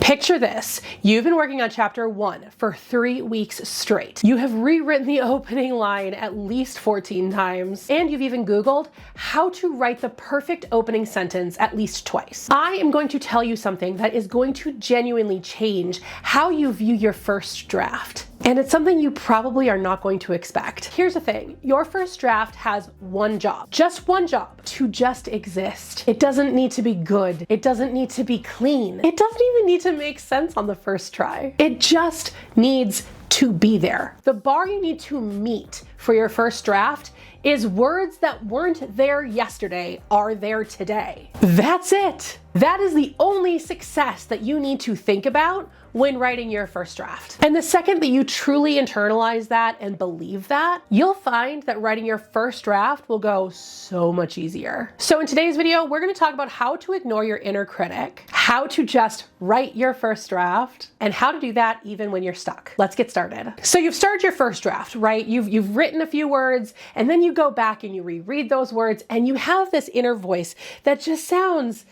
Picture this. You've been working on chapter 1 for 3 weeks straight. You have rewritten the opening line at least 14 times, and you've even Googled how to write the perfect opening sentence at least twice. I am going to tell you something that is going to genuinely change how you view your first draft. And it's something you probably are not going to expect. Here's the thing, your first draft has one job, just one job, to just exist. It doesn't need to be good. It doesn't need to be clean. It doesn't even need to make sense on the first try. It just needs to be there. The bar you need to meet for your first draft is words that weren't there yesterday are there today. That's it. That is the only success that you need to think about when writing your first draft. And the second that you truly internalize that and believe that, you'll find that writing your first draft will go so much easier. So in today's video, we're going to talk about how to ignore your inner critic, how to just write your first draft, and how to do that even when you're stuck. Let's get started. So you've started your first draft, right? You've written a few words, and then you go back and you reread those words, and you have this inner voice that just sounds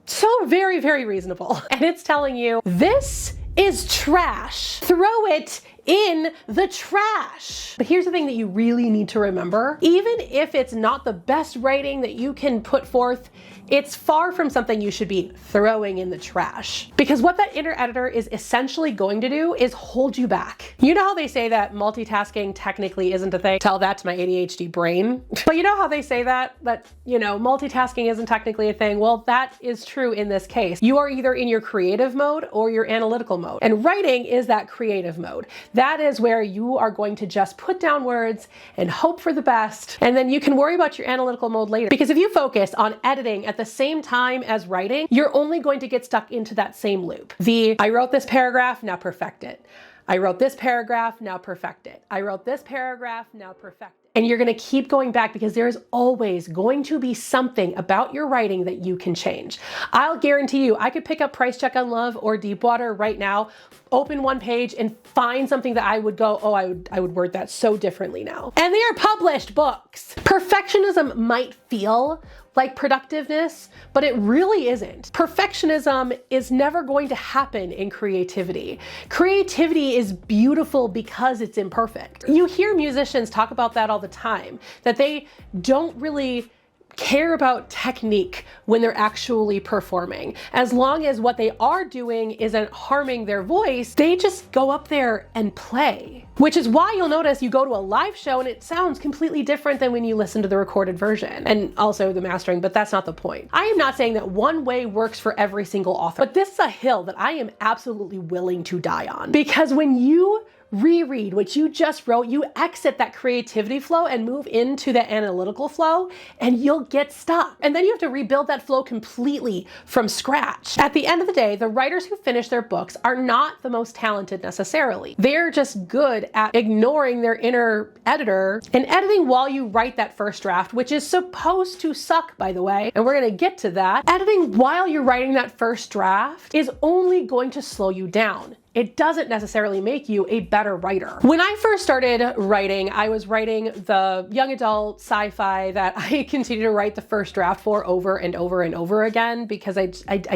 so very, very reasonable. And it's telling you, this is trash. Throw it in the trash. But here's the thing that you really need to remember. Even if it's not the best writing that you can put forth, it's far from something you should be throwing in the trash. Because what that inner editor is essentially going to do is hold you back. You know how they say that multitasking technically isn't a thing? Tell that to my ADHD brain. But you know how they say that multitasking isn't technically a thing? Well, that is true in this case. You are either in your creative mode or your analytical mode. And writing is that creative mode. That is where you are going to just put down words and hope for the best. And then you can worry about your analytical mode later. Because if you focus on editing at the same time as writing, you're only going to get stuck into that same loop. I wrote this paragraph, now perfect it. I wrote this paragraph, now perfect it. I wrote this paragraph, now perfect it. And you're going to keep going back because there is always going to be something about your writing that you can change. I'll guarantee you, I could pick up Price Check on Love or Deepwater right now, open one page and find something that I would go, oh, I would word that so differently now. And they are published books. Perfectionism might feel like productiveness, but it really isn't. Perfectionism is never going to happen in creativity. Creativity is beautiful because it's imperfect. You hear musicians talk about that all the time, that they don't really care about technique when they're actually performing. As long as what they are doing isn't harming their voice, they just go up there and play. Which is why you'll notice you go to a live show and it sounds completely different than when you listen to the recorded version, and also the mastering, but that's not the point. I am not saying that one way works for every single author, but this is a hill that I am absolutely willing to die on. Because when you reread what you just wrote, you exit that creativity flow and move into the analytical flow, and you'll get stuck. And then you have to rebuild that flow completely from scratch. At the end of the day, the writers who finish their books are not the most talented necessarily. They're just good at ignoring their inner editor and editing while you write that first draft, which is supposed to suck, by the way, and we're gonna get to that. Editing while you're writing that first draft is only going to slow you down. It doesn't necessarily make you a better writer. When I first started writing, I was writing the young adult sci-fi that I continue to write the first draft for over and over and over again because I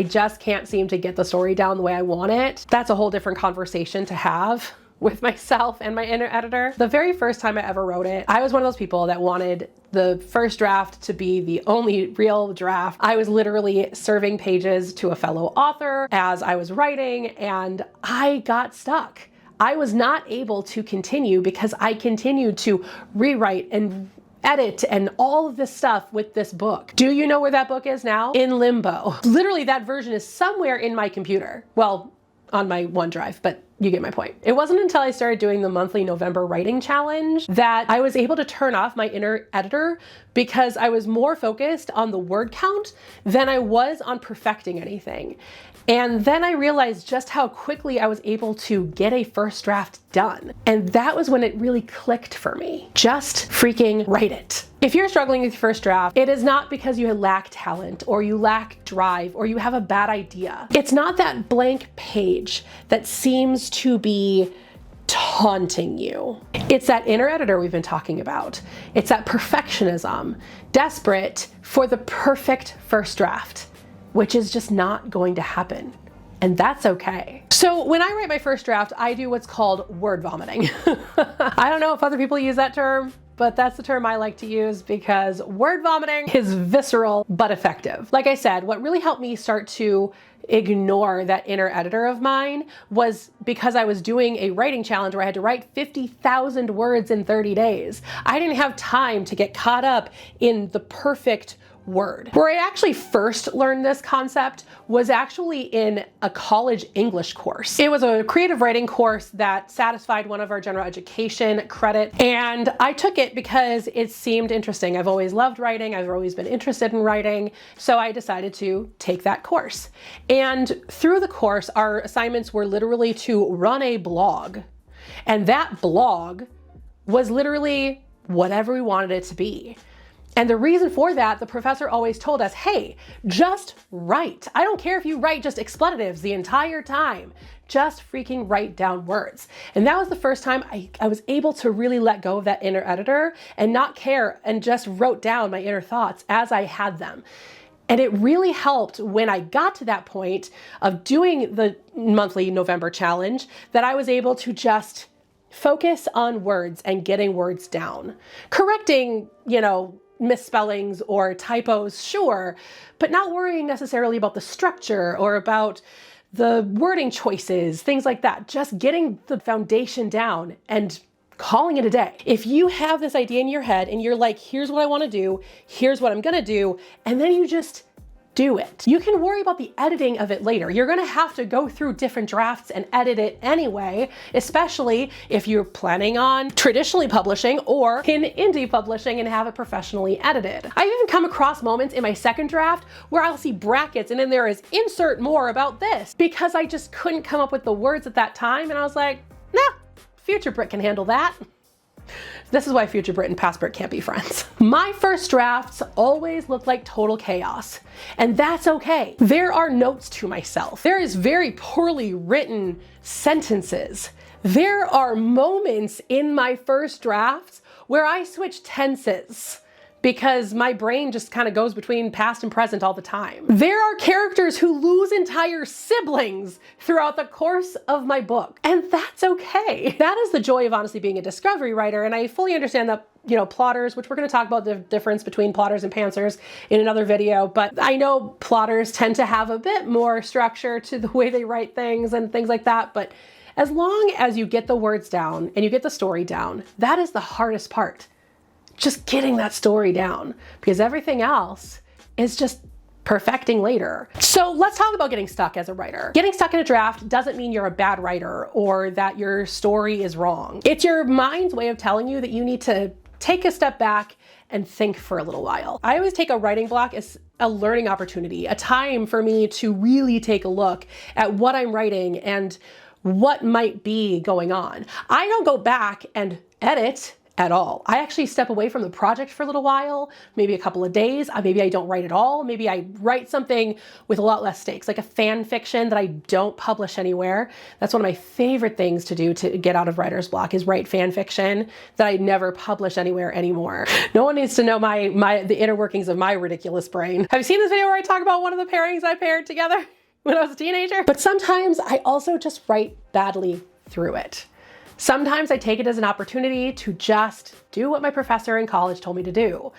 just can't seem to get the story down the way I want it. That's a whole different conversation to have with myself and my inner editor. The very first time I ever wrote it, I was one of those people that wanted the first draft to be the only real draft. I was literally serving pages to a fellow author as I was writing, and I got stuck. I was not able to continue because I continued to rewrite and edit and all of this stuff with this book. Do you know where that book is now? In limbo. Literally, that version is somewhere in my computer. Well, on my OneDrive, but you get my point. It wasn't until I started doing the monthly November writing challenge that I was able to turn off my inner editor because I was more focused on the word count than I was on perfecting anything. And then I realized just how quickly I was able to get a first draft done. And that was when it really clicked for me. Just freaking write it. If you're struggling with your first draft, it is not because you lack talent or you lack drive or you have a bad idea. It's not that blank page that seems to be taunting you. It's that inner editor we've been talking about. It's that perfectionism, desperate for the perfect first draft, which is just not going to happen. and that's okay. So when I write my first draft, I do what's called word vomiting. I don't know if other people use that term, but that's the term I like to use because word vomiting is visceral but effective. Like I said, what really helped me start to ignore that inner editor of mine was because I was doing a writing challenge where I had to write 50,000 words in 30 days. I didn't have time to get caught up in the perfect word. Where I actually first learned this concept was actually in a college English course. It was a creative writing course that satisfied one of our general education credit, and I took it because it seemed interesting. I've always loved writing, I've always been interested in writing, so I decided to take that course. And through the course, our assignments were literally to run a blog, and that blog was literally whatever we wanted it to be. And the reason for that, the professor always told us, hey, just write. I don't care if you write just expletives the entire time. Just freaking write down words. And that was the first time I was able to really let go of that inner editor and not care and just wrote down my inner thoughts as I had them. And it really helped when I got to that point of doing the monthly November challenge that I was able to just focus on words and getting words down. Correcting, misspellings or typos, sure, but not worrying necessarily about the structure or about the wording choices, things like that. Just getting the foundation down and calling it a day. If you have this idea in your head and you're like, here's what I want to do, here's what I'm going to do, and then you just do it. You can worry about the editing of it later. You're gonna have to go through different drafts and edit it anyway, especially if you're planning on traditionally publishing or in indie publishing and have it professionally edited. I've even come across moments in my second draft where I'll see brackets and then there is insert more about this because I just couldn't come up with the words at that time, and I was like, nah, future Brit can handle that. This is why future Brit and past Brit can't be friends. My first drafts always look like total chaos, and that's okay. There are notes to myself. There is very poorly written sentences. There are moments in my first drafts where I switch tenses because my brain just kind of goes between past and present all the time. There are characters who lose entire siblings throughout the course of my book, and that's okay. That is the joy of honestly being a discovery writer, and I fully understand that plotters, which we're going to talk about the difference between plotters and pantsers in another video, but I know plotters tend to have a bit more structure to the way they write things and things like that, but as long as you get the words down and you get the story down, that is the hardest part. Just getting that story down, because everything else is just perfecting later. So let's talk about getting stuck as a writer. Getting stuck in a draft doesn't mean you're a bad writer or that your story is wrong. It's your mind's way of telling you that you need to take a step back and think for a little while. I always take a writing block as a learning opportunity, a time for me to really take a look at what I'm writing and what might be going on. I don't go back and edit at all. I actually step away from the project for a little while, maybe a couple of days. Maybe I don't write at all. Maybe I write something with a lot less stakes, like a fan fiction that I don't publish anywhere. That's one of my favorite things to do to get out of writer's block, is write fan fiction that I never publish anywhere anymore. No one needs to know the inner workings of my ridiculous brain. Have you seen this video where I talk about one of the pairings I paired together when I was a teenager? But sometimes I also just write badly through it. Sometimes I take it as an opportunity to just do what my professor in college told me to do.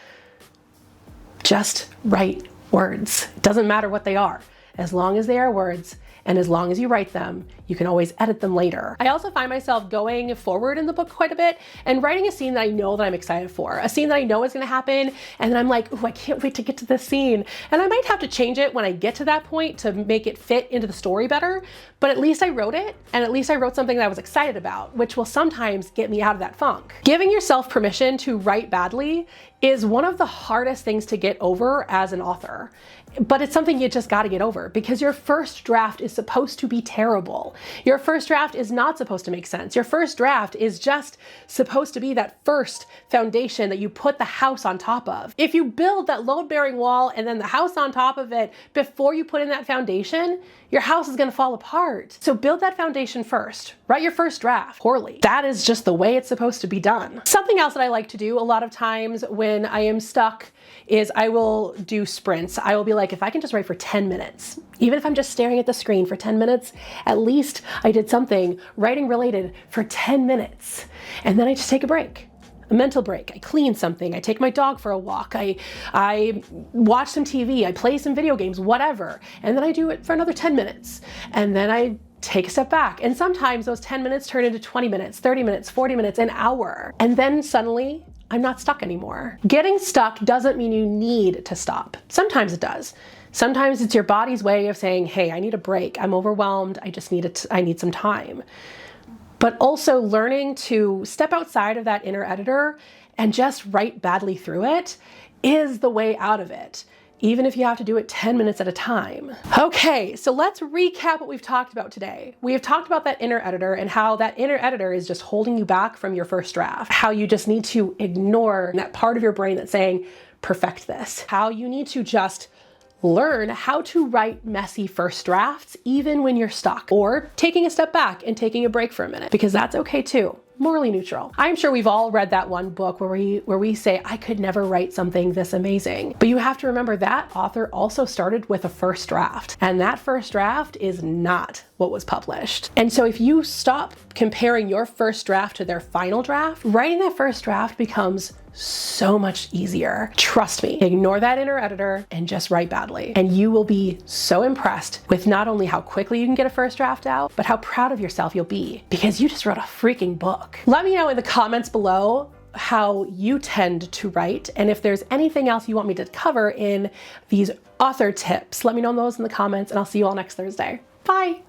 Just write words. It doesn't matter what they are. As long as they are words, and as long as you write them, you can always edit them later. I also find myself going forward in the book quite a bit and writing a scene that I know that I'm excited for, a scene that I know is gonna happen, and then I'm like, oh, I can't wait to get to this scene. And I might have to change it when I get to that point to make it fit into the story better, but at least I wrote it, and at least I wrote something that I was excited about, which will sometimes get me out of that funk. Giving yourself permission to write badly is one of the hardest things to get over as an author. But it's something you just gotta get over, because your first draft is supposed to be terrible. Your first draft is not supposed to make sense. Your first draft is just supposed to be that first foundation that you put the house on top of. If you build that load-bearing wall and then the house on top of it before you put in that foundation, your house is gonna fall apart. So build that foundation first. Write your first draft poorly. That is just the way it's supposed to be done. Something else that I like to do a lot of times when when I am stuck is I will do sprints. I will be like, if I can just write for 10 minutes, even if I'm just staring at the screen for 10 minutes, at least I did something writing related for 10 minutes. And then I just take a break. A mental break. I clean something. I take my dog for a walk. I watch some TV. I play some video games, whatever. And then I do it for another 10 minutes. And then I take a step back. And sometimes those 10 minutes turn into 20 minutes, 30 minutes, 40 minutes, an hour. And then suddenly I'm not stuck anymore. Getting stuck doesn't mean you need to stop. Sometimes it does. Sometimes it's your body's way of saying, hey, I need a break. I'm overwhelmed. I need some time. But also learning to step outside of that inner editor and just write badly through it is the way out of it, even if you have to do it 10 minutes at a time. Okay, so let's recap what we've talked about today. We have talked about that inner editor and how that inner editor is just holding you back from your first draft, how you just need to ignore that part of your brain that's saying, perfect this, how you need to just learn how to write messy first drafts even when you're stuck, or taking a step back and taking a break for a minute, because that's okay too. Morally neutral. I'm sure we've all read that one book where we say, I could never write something this amazing. But you have to remember that author also started with a first draft, and that first draft is not what was published. And so if you stop comparing your first draft to their final draft, writing that first draft becomes so much easier. Trust me, ignore that inner editor and just write badly. And you will be so impressed with not only how quickly you can get a first draft out, but how proud of yourself you'll be because you just wrote a freaking book. Let me know in the comments below how you tend to write, and if there's anything else you want me to cover in these author tips, let me know those in the comments, and I'll see you all next Thursday. Bye.